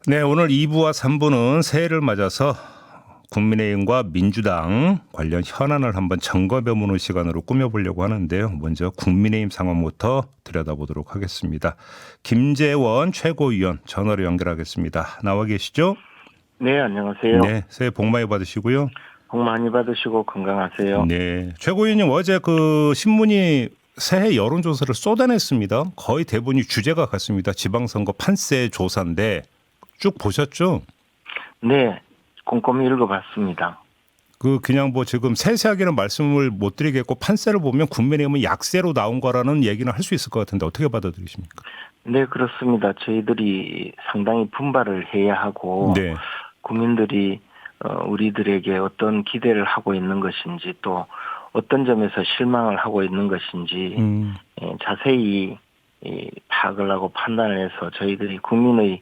네, 오늘 2부와 3부는 새해를 맞아서 국민의힘과 민주당 관련 현안을 한번 점검해보는 시간으로 꾸며보려고 하는데요. 먼저 국민의힘 상황부터 들여다보도록 하겠습니다. 김재원 최고위원 전화로 연결하겠습니다. 나와 계시죠? 네, 안녕하세요. 네, 새해 복 많이 받으시고요. 복 많이 받으시고 건강하세요. 네, 최고위원님 어제 그 신문이 새해 여론조사를 쏟아냈습니다. 거의 대부분이 주제가 같습니다. 지방선거 판세 조사인데 쭉 보셨죠? 네, 꼼꼼히 읽어봤습니다. 그냥 뭐 지금 세세하게는 말씀을 못 드리겠고 판세를 보면 국민의힘은 약세로 나온 거라는 얘기는 할 수 있을 것 같은데 어떻게 받아들이십니까? 네, 그렇습니다. 저희들이 상당히 분발을 해야 하고 네. 국민들이 우리들에게 어떤 기대를 하고 있는 것인지 또 어떤 점에서 실망을 하고 있는 것인지 자세히 파악을 하고 판단을 해서 저희들이 국민의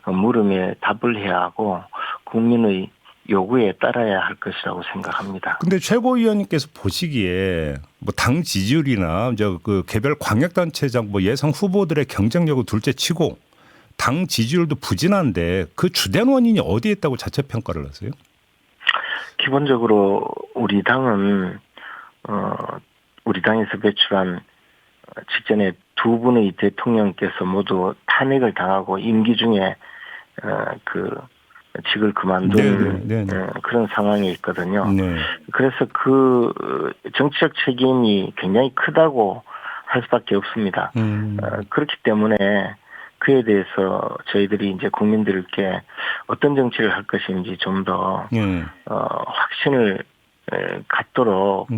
물음에 답을 해야 하고 국민의 요구에 따라야 할 것이라고 생각합니다. 근데 최고위원님께서 보시기에 뭐 당 지지율이나 그 개별 광역단체장 뭐 예상 후보들의 경쟁력을 둘째치고 당 지지율도 부진한데 그 주된 원인이 어디에 있다고 자체 평가를 하세요? 기본적으로 우리 당은 우리 당에서 배출한 직전에 두 분의 대통령께서 모두 탄핵을 당하고 임기 중에 직을 그만둔 그런 상황에 있거든요. 네. 그래서 그 정치적 책임이 굉장히 크다고 할 수밖에 없습니다. 그렇기 때문에 그에 대해서 저희들이 이제 국민들께 어떤 정치를 할 것인지 좀 더 확신을 갖도록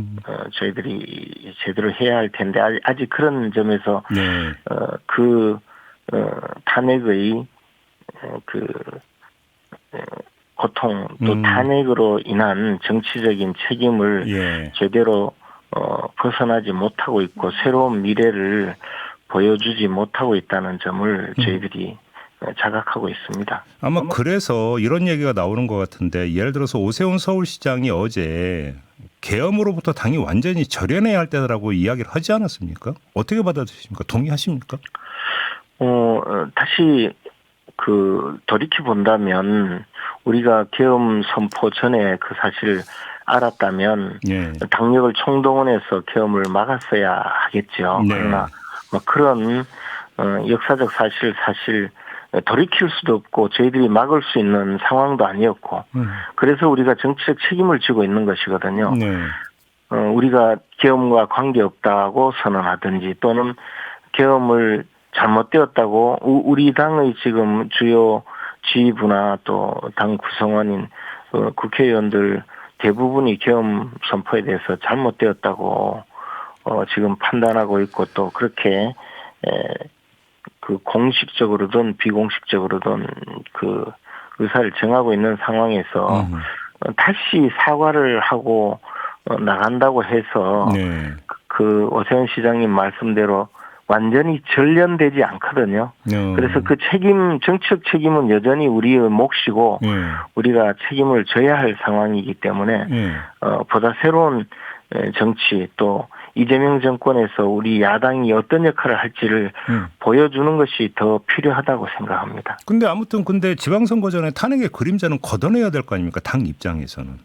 저희들이 제대로 해야 할 텐데 아직 그런 점에서 탄핵의 고통 또 탄핵으로 인한 정치적인 책임을 제대로 벗어나지 못하고 있고 새로운 미래를 보여주지 못하고 있다는 점을 저희들이 자각하고 있습니다. 아마 그래서 이런 얘기가 나오는 것 같은데 예를 들어서 오세훈 서울시장이 어제 계엄으로부터 당이 완전히 절연해야 할 때라고 이야기를 하지 않았습니까? 어떻게 받아들이십니까? 동의하십니까? 다시 돌이켜 본다면 우리가 계엄 선포 전에 그 사실을 알았다면 당력을 총동원해서 계엄을 막았어야 하겠죠. 그러나 뭐 그런 역사적 사실 돌이킬 수도 없고 저희들이 막을 수 있는 상황도 아니었고 그래서 우리가 정치적 책임을 지고 있는 것이거든요. 우리가 계엄과 관계없다고 선언하든지 또는 계엄을 잘못되었다고 우리 당의 지금 주요 지휘부나 또 당 구성원인 국회의원들 대부분이 계엄 선포에 대해서 잘못되었다고 지금 판단하고 있고 또 그렇게 공식적으로든 비공식적으로든 그 의사를 정하고 있는 상황에서 다시 사과를 하고 나간다고 해서 그 오세훈 시장님 말씀대로 완전히 전련되지 않거든요. 그래서 그 정치적 책임은 여전히 우리의 몫이고 우리가 책임을 져야 할 상황이기 때문에 보다 새로운 정치 또 이재명 정권에서 우리 야당이 어떤 역할을 할지를 보여주는 것이 더 필요하다고 생각합니다. 근데 지방선거 전에 탄핵의 그림자는 걷어내야 될 거 아닙니까? 당 입장에서는.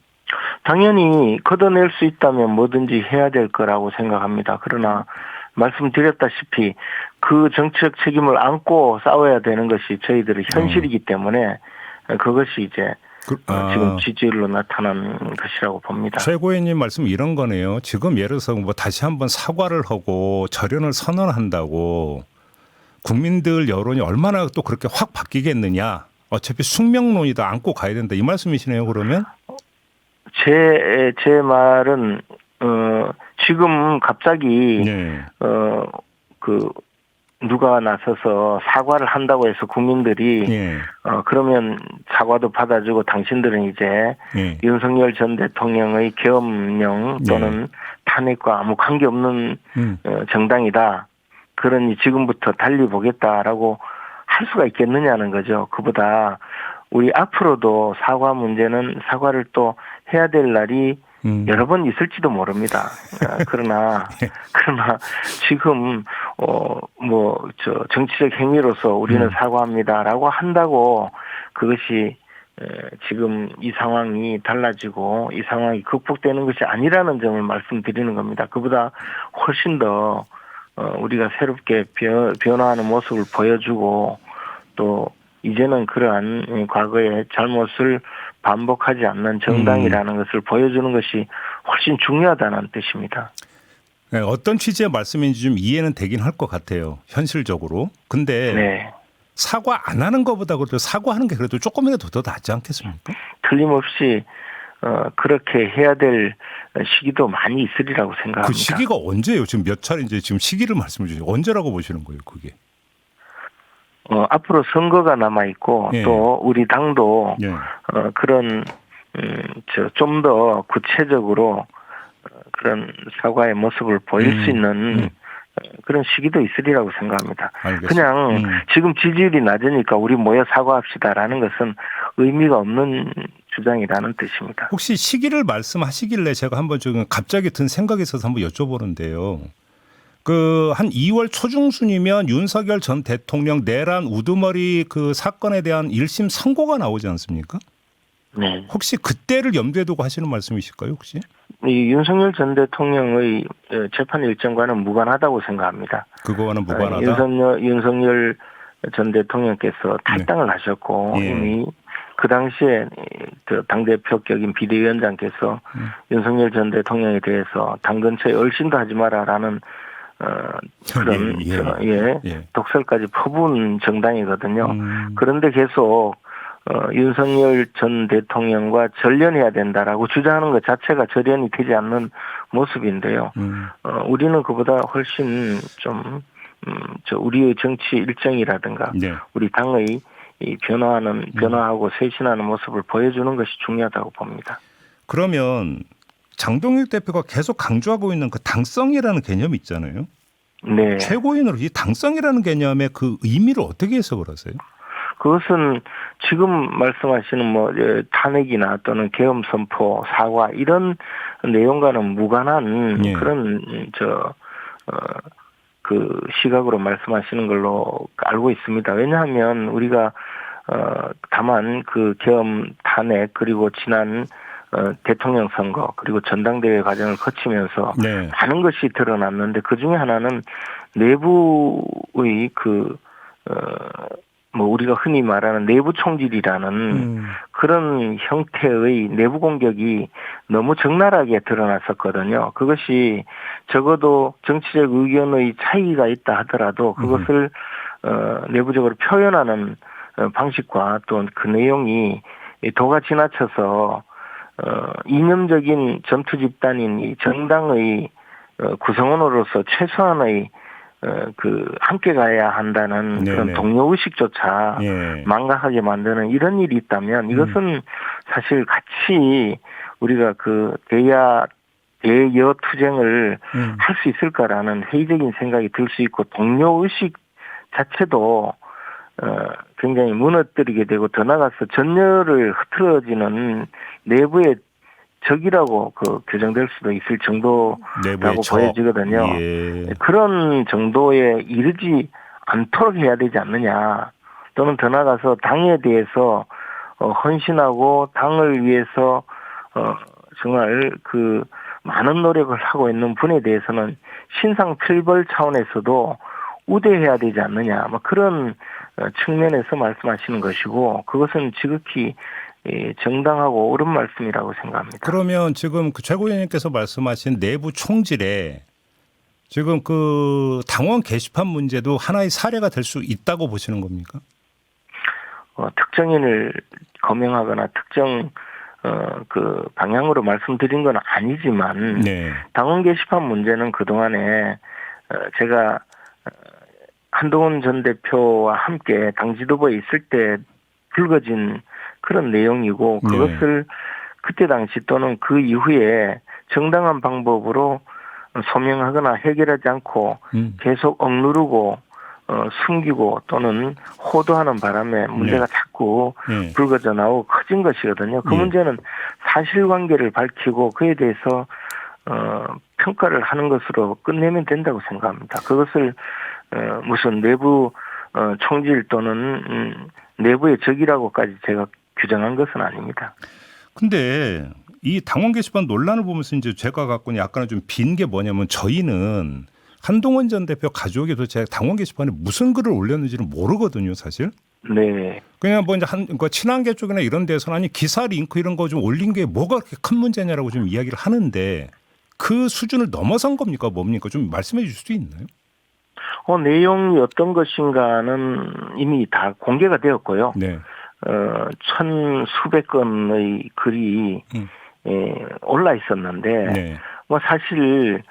당연히 걷어낼 수 있다면 뭐든지 해야 될 거라고 생각합니다. 그러나 말씀드렸다시피 그 정치적 책임을 안고 싸워야 되는 것이 저희들의 현실이기 때문에 그것이 이제 지금 지지율로 나타난 것이라고 봅니다. 최고위원님 말씀 이런 거네요. 지금 예를 들어서 뭐 다시 한번 사과를 하고 절연을 선언한다고 국민들 여론이 얼마나 또 그렇게 확 바뀌겠느냐. 어차피 숙명론이다 안고 가야 된다. 이 말씀이시네요. 그러면? 제 말은 지금 갑자기 누가 나서서 사과를 한다고 해서 국민들이 그러면 사과도 받아주고 당신들은 이제 윤석열 전 대통령의 계엄령 또는 탄핵과 아무 관계없는 정당이다. 그러니 지금부터 달리보겠다라고 할 수가 있겠느냐는 거죠. 그보다 우리 앞으로도 사과 문제는 사과를 또 해야 될 날이 여러 번 있을지도 모릅니다. 그러나 지금 정치적 행위로서 우리는 사과합니다라고 한다고 그것이 지금 이 상황이 달라지고 이 상황이 극복되는 것이 아니라는 점을 말씀드리는 겁니다. 그보다 훨씬 더 우리가 새롭게 변화하는 모습을 보여주고 또 이제는 그러한 과거의 잘못을 반복하지 않는 정당이라는 것을 보여주는 것이 훨씬 중요하다는 뜻입니다. 네, 어떤 취지의 말씀인지 좀 이해는 되긴 할 것 같아요. 현실적으로. 근데 네. 사과 안 하는 것보다 그래도 사과하는 게 그래도 조금이라도 더 낫지 않겠습니까? 틀림없이 그렇게 해야 될 시기도 많이 있으리라고 생각합니다. 그 시기가 언제예요? 지금 몇 차례인지 지금 시기를 말씀해 주세요. 언제라고 보시는 거예요, 그게? 앞으로 선거가 남아 있고 예. 또 우리 당도 예. 그런 좀 더 구체적으로 그런 사과의 모습을 보일 수 있는 그런 시기도 있으리라고 생각합니다. 알겠습니다. 그냥 지금 지지율이 낮으니까 우리 모여 사과합시다라는 것은 의미가 없는 주장이라는 뜻입니다. 혹시 시기를 말씀하시길래 제가 한번 좀 갑자기 든 생각이 있어서 한번 여쭤보는데요. 그 한 2월 초중순이면 윤석열 전 대통령 내란 우두머리 그 사건에 대한 1심 선고가 나오지 않습니까? 네. 혹시 그때를 염두에 두고 하시는 말씀이실까요, 혹시? 이 윤석열 전 대통령의 재판 일정과는 무관하다고 생각합니다. 그거와는 무관하다. 윤석열 전 대통령께서 탈당을 하셨고 예. 이미 그 당시에 당대표격인 비대위원장께서 윤석열 전 대통령에 대해서 당 근처에 얼씬도 하지 마라라는 그런 독설까지 퍼부은 정당이거든요. 그런데 계속 윤석열 전 대통령과 전련해야 된다라고 주장하는 것 자체가 절연이 되지 않는 모습인데요. 우리는 그보다 훨씬 좀 우리의 정치 일정이라든가 네. 우리 당의 이 변화하고 쇄신하는 모습을 보여주는 것이 중요하다고 봅니다. 그러면 장동혁 대표가 계속 강조하고 있는 그 당성이라는 개념이 있잖아요. 네. 최고인으로 이 당성이라는 개념의 그 의미를 어떻게 해석을 하세요? 그것은 지금 말씀하시는 탄핵이나 또는 계엄 선포, 사과 이런 내용과는 무관한 그런 그 시각으로 말씀하시는 걸로 알고 있습니다. 왜냐하면 우리가 다만 그 계엄 탄핵 그리고 지난 대통령 선거 그리고 전당대회 과정을 거치면서 많은 것이 드러났는데 그 중에 하나는 내부의 우리가 흔히 말하는 내부 총질이라는 그런 형태의 내부 공격이 너무 적나라하게 드러났었거든요. 그것이 적어도 정치적 의견의 차이가 있다 하더라도 그것을 내부적으로 표현하는 방식과 또 그 내용이 도가 지나쳐서 이념적인 전투 집단인 이 정당의 구성원으로서 최소한의 함께 가야 한다는 그런 동료의식조차 망각하게 만드는 이런 일이 있다면 이것은 사실 같이 우리가 그 대여 투쟁을 할 수 있을까라는 회의적인 생각이 들 수 있고 동료의식 자체도 굉장히 무너뜨리게 되고 더 나아가서 전열을 흐트러지는 내부의 적이라고 규정될 수도 있을 정도라고 보여지거든요. 그런 정도에 이르지 않도록 해야 되지 않느냐. 또는 더 나아가서 당에 대해서 헌신하고 당을 위해서 정말 그 많은 노력을 하고 있는 분에 대해서는 신상필벌 차원에서도 우대해야 되지 않느냐. 그런 측면에서 말씀하시는 것이고 그것은 지극히 정당하고 옳은 말씀이라고 생각합니다. 그러면 지금 그 최고위원님께서 말씀하신 내부 총질에 지금 그 당원 게시판 문제도 하나의 사례가 될 수 있다고 보시는 겁니까? 특정인을 거명하거나 특정 그 방향으로 말씀드린 건 아니지만 당원 게시판 문제는 그동안에 제가 한동훈 전 대표와 함께 당 지도부에 있을 때 불거진 그런 내용이고 그것을 그때 당시 또는 그 이후에 정당한 방법으로 소명하거나 해결하지 않고 계속 억누르고 숨기고 또는 호도하는 바람에 문제가 자꾸 불거져 나오고 커진 것이거든요. 그 문제는 사실관계를 밝히고 그에 대해서 평가를 하는 것으로 끝내면 된다고 생각합니다. 그것을 무슨 내부 총질 또는 내부의 적이라고까지 제가 규정한 것은 아닙니다. 근데 이 당원 게시판 논란을 보면서 이제 제가 갖고 있는 약간은 좀 빈 게 뭐냐면 저희는 한동훈 전 대표 가족이 도대체 당원 게시판에 무슨 글을 올렸는지를 모르거든요, 사실. 네. 그냥 뭐 이제 그러니까 친한계 쪽이나 이런 데서는 아니 기사 링크 이런 거 좀 올린 게 뭐가 그렇게 큰 문제냐라고 좀 이야기를 하는데 그 수준을 넘어선 겁니까 뭡니까 좀 말씀해 주실 수 있나요? 내용이 어떤 것인가는 이미 다 공개가 되었고요. 네. 천 수백 건의 글이 올라 있었는데 네. 뭐 사실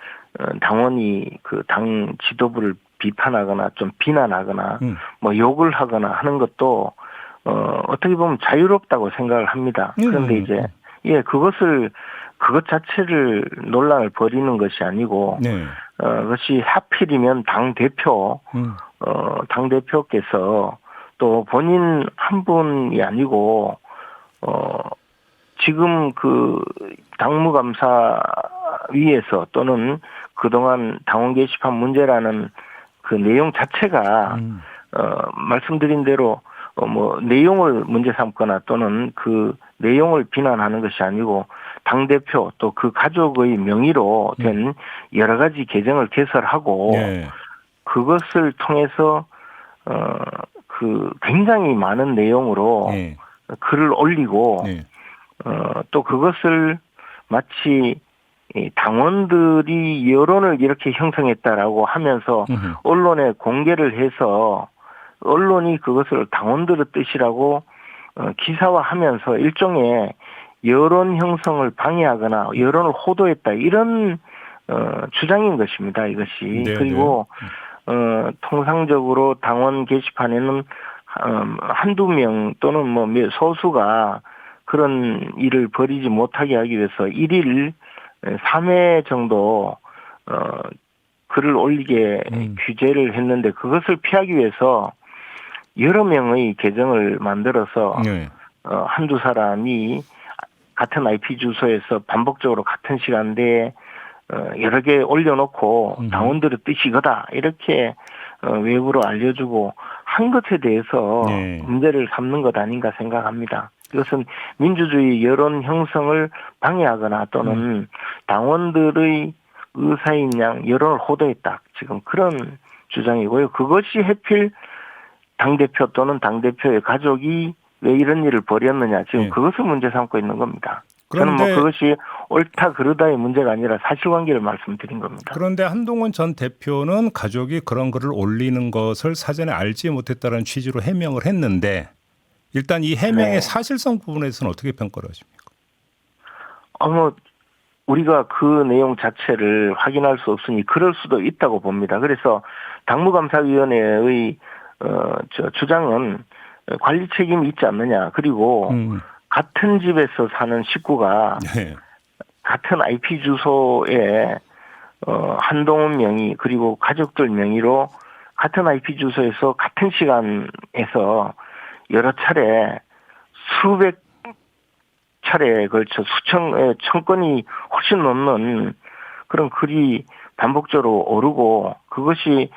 당원이 그 당 지도부를 비판하거나 좀 비난하거나 뭐 욕을 하거나 하는 것도 어떻게 보면 자유롭다고 생각을 합니다. 그런데 이제 그것 자체를 논란을 벌이는 것이 아니고 네. 그것이 하필이면 당 대표께서 또 본인 한 분이 아니고 지금 그 당무감사위에서 또는 그동안 당원 게시판 문제라는 그 내용 자체가 말씀드린 대로 뭐 내용을 문제 삼거나 또는 그 내용을 비난하는 것이 아니고 당대표 또 그 가족의 명의로 된 여러 가지 계정을 개설하고 네. 그것을 통해서 그 굉장히 많은 내용으로 네. 글을 올리고 네. 또 그것을 마치 당원들이 여론을 이렇게 형성했다라고 하면서 언론에 공개를 해서 언론이 그것을 당원들의 뜻이라고 기사화하면서 일종의 여론 형성을 방해하거나 여론을 호도했다 이런 주장인 것입니다. 이것이. 네, 그리고 통상적으로 당원 게시판에는 한두 명 또는 뭐 소수가 그런 일을 벌이지 못하게 하기 위해서 1일 3회 정도 글을 올리게 규제를 했는데 그것을 피하기 위해서 여러 명의 계정을 만들어서 네. 한두 사람이 같은 IP 주소에서 반복적으로 같은 시간대에 여러 개 올려놓고 당원들의 뜻이 이거다 이렇게 외부로 알려주고 한 것에 대해서 네. 문제를 삼는 것 아닌가 생각합니다. 이것은 민주주의 여론 형성을 방해하거나 또는 당원들의 의사인 양 여론을 호도했다. 지금 그런 주장이고요. 그것이 해필 당대표 또는 당대표의 가족이 왜 이런 일을 벌였느냐. 지금 그것을 문제 삼고 있는 겁니다. 저는 뭐 그것이 옳다 그르다의 문제가 아니라 사실관계를 말씀드린 겁니다. 그런데 한동훈 전 대표는 가족이 그런 글을 올리는 것을 사전에 알지 못했다는 취지로 해명을 했는데 일단 이 해명의 사실성 부분에서는 어떻게 평가를 하십니까? 우리가 그 내용 자체를 확인할 수 없으니 그럴 수도 있다고 봅니다. 그래서 당무감사위원회의 주장은 관리 책임이 있지 않느냐. 그리고 같은 집에서 사는 식구가 같은 IP 주소에 한동훈 명의 그리고 가족들 명의로 같은 IP 주소에서 같은 시간에서 여러 차례 수백 차례에 걸쳐 천 건이 훨씬 넘는 그런 글이 반복적으로 오르고 그것이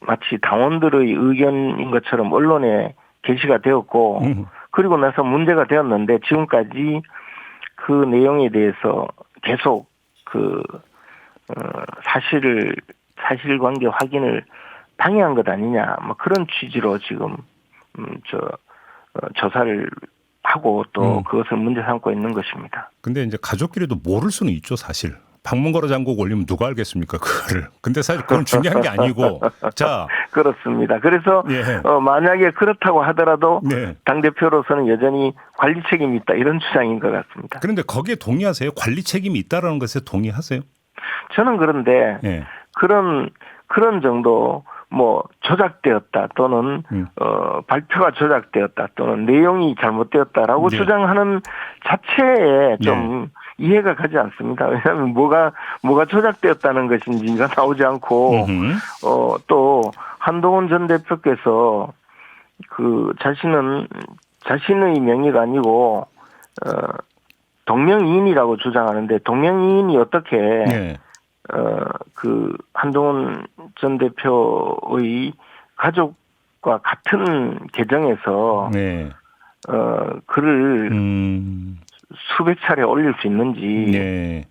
마치 당원들의 의견인 것처럼 언론에 게시가 되었고 그리고 나서 문제가 되었는데 지금까지 그 내용에 대해서 계속 사실관계 확인을 방해한 것 아니냐 뭐 그런 취지로 지금 조사를 하고 또 그것을 문제 삼고 있는 것입니다. 근데 이제 가족끼리도 모를 수는 있죠, 사실. 방문 걸어 잠그고 올리면 누가 알겠습니까, 그거를. 근데 사실 그건 중요한 게 아니고. 자. 그렇습니다. 그래서 만약에 그렇다고 하더라도 당대표로서는 여전히 관리 책임이 있다 이런 주장인 것 같습니다. 그런데 거기에 동의하세요? 관리 책임이 있다라는 것에 동의하세요? 저는 그런데 그런 정도 뭐 조작되었다 또는 발표가 조작되었다 또는 내용이 잘못되었다라고 주장하는 자체에 좀 이해가 가지 않습니다. 왜냐하면 뭐가 조작되었다는 것인지가 나오지 않고 또 한동훈 전 대표께서 그 자신의 명의가 아니고 동명이인이라고 주장하는데 동명이인이 어떻게 그 한동훈 전 대표의 가족과 같은 계정에서 네. 글을 수백 차례 올릴 수 있는지. 네.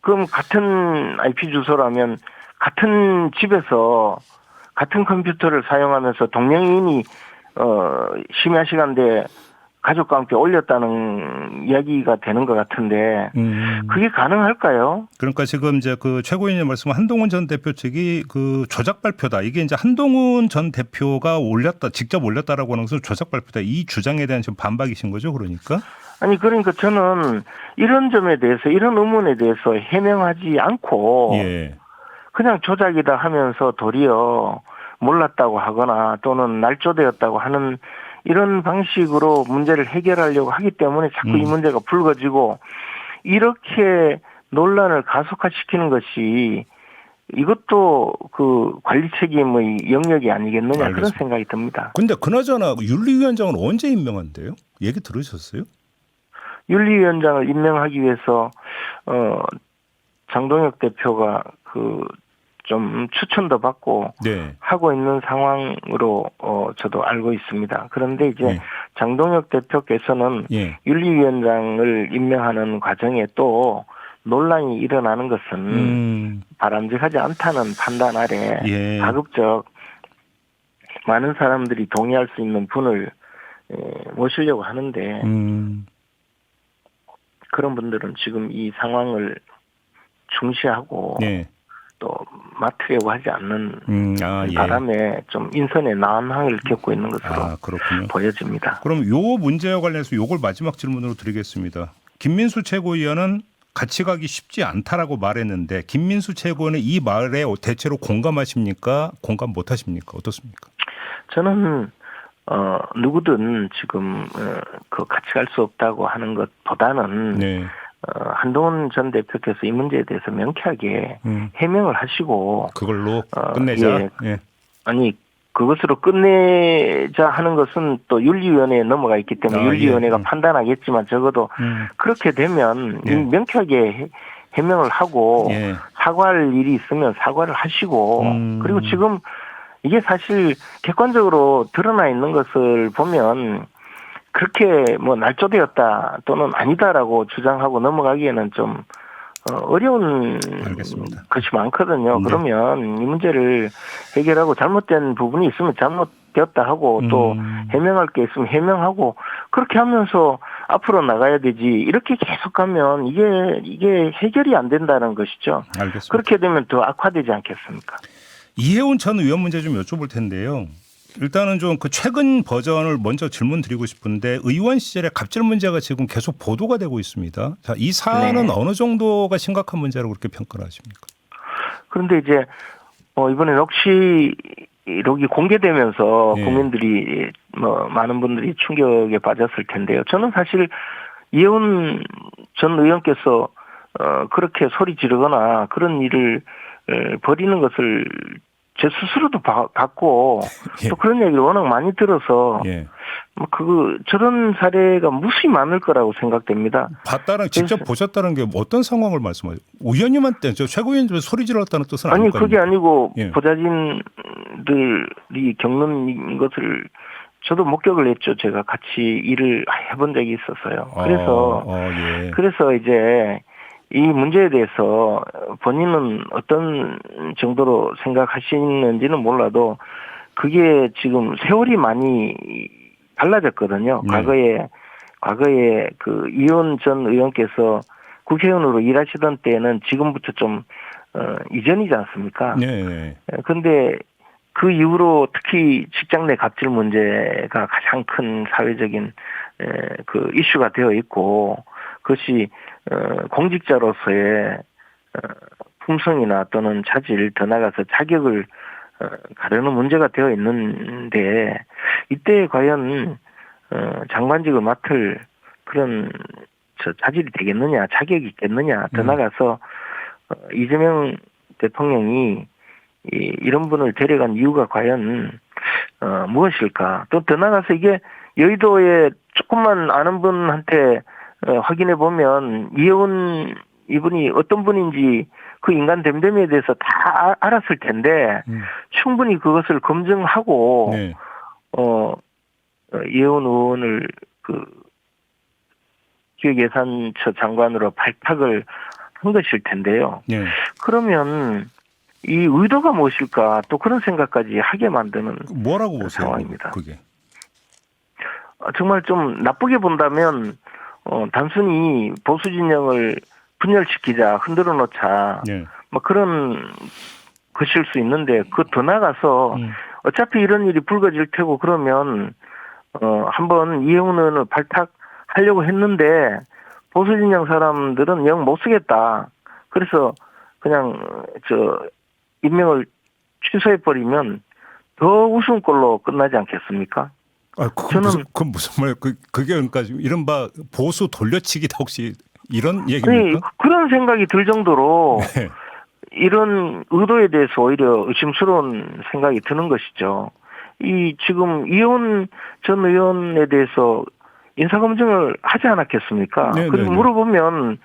그럼 같은 IP 주소라면 같은 집에서 같은 컴퓨터를 사용하면서 동명이인이 심야 시간대 가족과 함께 올렸다는 이야기가 되는 것 같은데 그게 가능할까요? 그러니까 지금 이제 그 최고위원님 말씀은 한동훈 전 대표 측이 그 조작 발표다. 이게 이제 한동훈 전 대표가 직접 올렸다라고 하는 것은 조작 발표다. 이 주장에 대한 지금 반박이신 거죠, 그러니까? 아니 그러니까 저는 이런 점에 대해서 이런 의문에 대해서 해명하지 않고 예. 그냥 조작이다 하면서 도리어 몰랐다고 하거나 또는 날조되었다고 하는 이런 방식으로 문제를 해결하려고 하기 때문에 자꾸 이 문제가 불거지고 이렇게 논란을 가속화시키는 것이 이것도 그 관리 책임의 영역이 아니겠느냐 알겠습니다. 그런 생각이 듭니다. 근데 그나저나 윤리위원장은 언제 임명한대요? 얘기 들으셨어요? 윤리위원장을 임명하기 위해서 장동혁 대표가 좀 추천도 받고 네. 하고 있는 상황으로 저도 알고 있습니다. 그런데 이제 장동혁 대표께서는 윤리위원장을 임명하는 과정에 또 논란이 일어나는 것은 바람직하지 않다는 판단 아래 가급적 많은 사람들이 동의할 수 있는 분을 모시려고 하는데 그런 분들은 지금 이 상황을 중시하고 또 맡으려고 하지 않는 바람에 좀 인선의 난항을 겪고 있는 것으로 보여집니다. 그럼 요 문제와 관련해서 요걸 마지막 질문으로 드리겠습니다. 김민수 최고위원은 같이 가기 쉽지 않다라고 말했는데 김민수 최고위원은 이 말에 대체로 공감하십니까? 공감 못하십니까? 어떻습니까? 저는 누구든 지금 같이 갈 수 없다고 하는 것보다는 한동훈 전 대표께서 이 문제에 대해서 명쾌하게 해명을 하시고 그걸로 끝내자. 아니 그것으로 끝내자 하는 것은 또 윤리위원회에 넘어가 있기 때문에 윤리위원회가 판단하겠지만 적어도 그렇게 되면 명쾌하게 해명을 하고 사과할 일이 있으면 사과를 하시고 그리고 지금 이게 사실 객관적으로 드러나 있는 것을 보면 그렇게 뭐 날조되었다 또는 아니다라고 주장하고 넘어가기에는 좀 어려운 것이 많거든요. 그러면 이 문제를 해결하고 잘못된 부분이 있으면 잘못되었다 하고 또 해명할 게 있으면 해명하고 그렇게 하면서 앞으로 나가야 되지. 이렇게 계속 가면 이게 해결이 안 된다는 것이죠. 알겠습니다. 그렇게 되면 더 악화되지 않겠습니까? 이해운 전 의원 문제 좀 여쭤볼 텐데요. 일단은 좀 그 최근 버전을 먼저 질문 드리고 싶은데 의원 시절에 갑질 문제가 지금 계속 보도가 되고 있습니다. 자, 이 사안은 어느 정도가 심각한 문제라고 그렇게 평가를 하십니까? 그런데 이제 이번에 녹취록이 공개되면서 국민들이 많은 분들이 충격에 빠졌을 텐데요. 저는 사실 이해운 전 의원께서 그렇게 소리 지르거나 그런 일을 벌이는 것을 제 스스로도 봤고 또 그런 얘기를 워낙 많이 들어서 저런 사례가 무수히 많을 거라고 생각됩니다. 봤다는 직접 보셨다는 게 어떤 상황을 말씀하세요? 의원님한테 최고위원님 소리 질렀다는 뜻은 아니 아닐까요? 그게 아니고 보좌진들이 겪는 것을 저도 목격을 했죠. 제가 같이 일을 해본 적이 있어서요. 그래서 이제 이 문제에 대해서 본인은 어떤 정도로 생각하시는지는 몰라도 그게 지금 세월이 많이 달라졌거든요. 과거에 그 이현 전 의원께서 국회의원으로 일하시던 때는 지금부터 좀 이전이지 않습니까? 그런데 그 이후로 특히 직장 내 갑질 문제가 가장 큰 사회적인 그 이슈가 되어 있고 그것이 공직자로서의 품성이나 또는 자질 더 나아가서 자격을 가르는 문제가 되어 있는데 이때 과연 장관직을 맡을 그런 자질이 되겠느냐 자격이 있겠느냐 더 나아가서 이재명 대통령이 이런 분을 데려간 이유가 과연 무엇일까 또 더 나아가서 이게 여의도에 조금만 아는 분한테 확인해 보면 이해운 이분이 어떤 분인지 그 인간 됨됨이에 대해서 다 알았을 텐데 충분히 그것을 검증하고 네. 이혜원 의원을 그 기획예산처 장관으로 발탁을 한 것일 텐데요. 네. 그러면 이 의도가 무엇일까 또 그런 생각까지 하게 만드는 뭐라고 보세요? 상황입니다. 그게. 정말 좀 나쁘게 본다면 단순히 보수 진영을 분열시키자, 흔들어 놓자, 네. 뭐 그런 것일 수 있는데 그 더 나가서 어차피 이런 일이 불거질 테고 그러면 한번 이혜원 의원을 발탁하려고 했는데 보수 진영 사람들은 영 못 쓰겠다. 그래서 그냥 임명을 취소해 버리면 더 웃음꼴로 끝나지 않겠습니까? 그건 무슨 말? 그게 그러니까 이른바 보수 돌려치기다 혹시 이런 얘기입니까? 네, 그런 생각이 들 정도로 네. 이런 의도에 대해서 오히려 의심스러운 생각이 드는 것이죠. 지금 이혜원 전 의원에 대해서 인사검증을 하지 않았겠습니까? 네, 그리고 네, 물어보면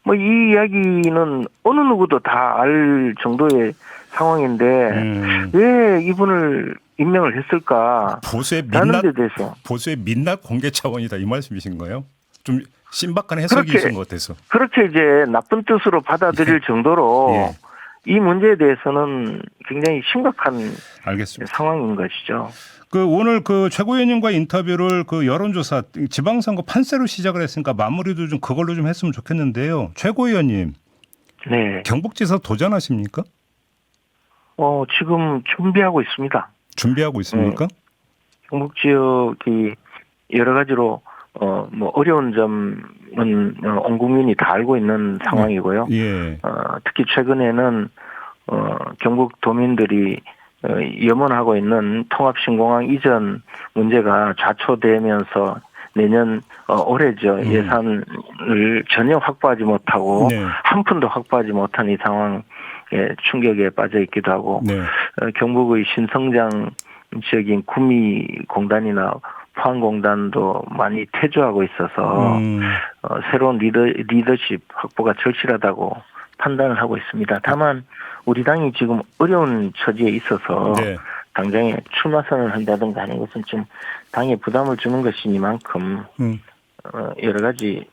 뭐 이 이야기는 어느 누구도 다 알 정도의 상황인데 왜 이분을 임명을 했을까? 라는 데 대해서 보수의 민낯 공개 차원이다 이 말씀이신가요? 좀 신박한 해석이신 것 같아서. 그렇게 이제 나쁜 뜻으로 받아들일 정도로 예. 이 문제에 대해서는 굉장히 심각한 알겠습니다. 상황인 것이죠. 오늘 최고위원님과 인터뷰를 여론조사 지방선거 판세로 시작을 했으니까 마무리도 좀 그걸로 좀 했으면 좋겠는데요. 최고위원님. 네. 경북지사 도전하십니까? 지금 준비하고 있습니다. 준비하고 있습니까? 경북 지역이 여러 가지로 뭐 어려운 점은 온 국민이 다 알고 있는 상황이고요. 예. 특히 최근에는 경북 도민들이 염원하고 있는 통합신공항 이전 문제가 좌초되면서 내년 올해죠. 예산을 전혀 확보하지 못하고 네. 한 푼도 확보하지 못한 이 상황에 충격에 빠져 있기도 하고 네. 경북의 신성장 지역인 구미공단이나 포항공단도 많이 퇴조하고 있어서 새로운 리더십 확보가 절실하다고 판단을 하고 있습니다. 다만 우리 당이 지금 어려운 처지에 있어서 네. 당장에 출마 선언을 한다든가 하는 것은 좀 당에 부담을 주는 것이니만큼 여러 가지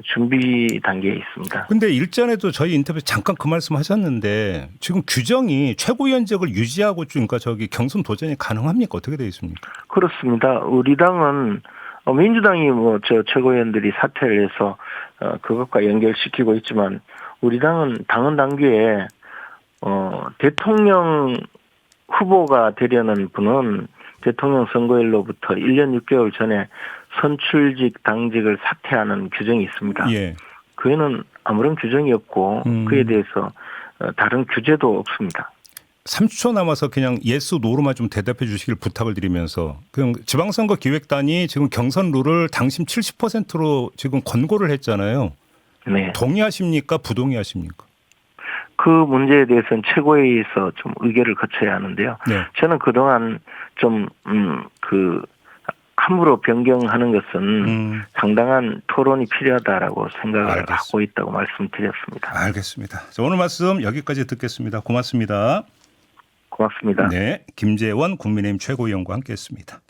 준비 단계에 있습니다. 근데 일전에도 저희 인터뷰 잠깐 그 말씀하셨는데 지금 규정이 최고위원직을 유지하고 그러니까 경선 도전이 가능합니까? 어떻게 되어 있습니까? 그렇습니다. 우리 당은 민주당이 최고위원들이 사퇴를 해서 그것과 연결시키고 있지만 우리 당은 당헌 당규에 대통령 후보가 되려는 분은 대통령 선거일로부터 1년 6개월 전에 선출직 당직을 사퇴하는 규정이 있습니다. 예. 그에는 아무런 규정이 없고 그에 대해서 다른 규제도 없습니다. 30초 남아서 그냥 예스 노로만 좀 대답해 주시길 부탁을 드리면서 그냥 지방선거 기획단이 지금 경선 룰을 당심 70%로 지금 권고를 했잖아요. 네. 동의하십니까? 부동의하십니까? 그 문제에 대해서는 최고회의에서 좀 의결을 거쳐야 하는데요. 네. 저는 그동안 좀 함부로 변경하는 것은 상당한 토론이 필요하다라고 생각을 하고 있다고 말씀드렸습니다. 알겠습니다. 자, 오늘 말씀 여기까지 듣겠습니다. 고맙습니다. 고맙습니다. 네, 김재원 국민의힘 최고위원과 함께했습니다.